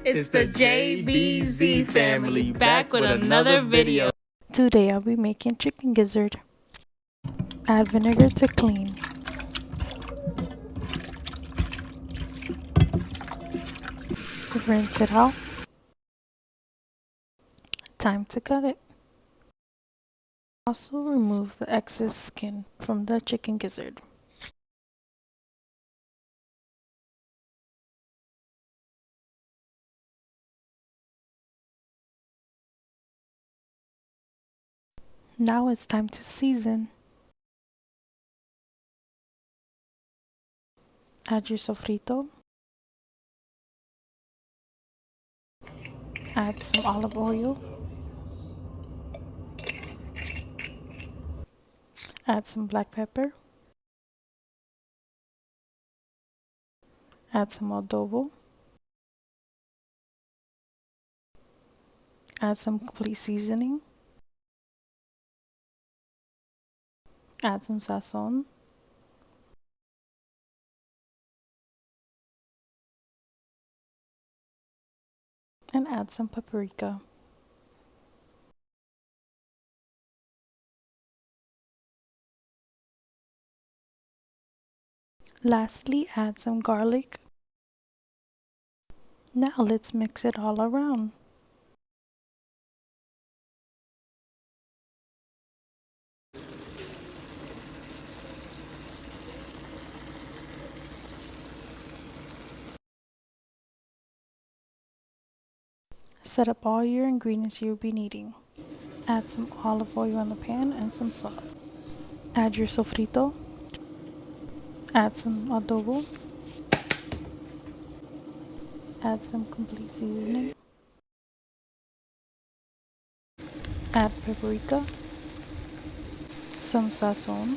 It's the JBZ family back with another video. Today I'll be making chicken gizzard. Add vinegar to clean. Rinse it out. Time to cut it. Also remove the excess skin from the chicken gizzard. Now it's time to season. Add your sofrito. Add some olive oil. Add some black pepper. Add some adobo. Add some complete seasoning. Add some sazon. And add some paprika. Lastly, add some garlic. Now let's mix it all around. Set up all your ingredients you'll be needing. Add some olive oil in the pan and some salt. Add your sofrito. Add some adobo. Add some complete seasoning. Add paprika. Some sazon.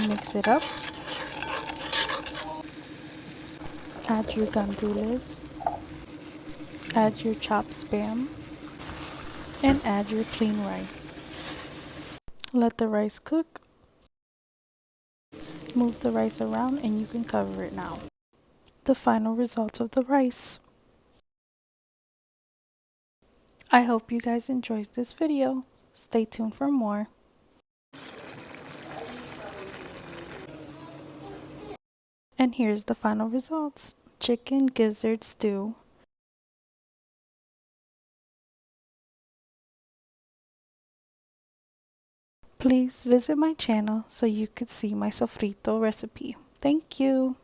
Mix it up. Add your gandules. Add your chopped spam. And add your clean rice. Let the rice cook. Move the rice around and you can cover it now. The final results of the rice. I hope you guys enjoyed this video. Stay tuned for more. And here's the final results. Chicken gizzard stew. Please visit my channel so you could see my sofrito recipe. Thank you.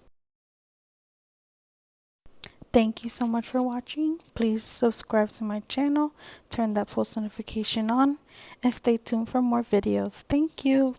Thank you so much for watching. Please subscribe to my channel, turn that post notification on, and stay tuned for more videos. Thank you.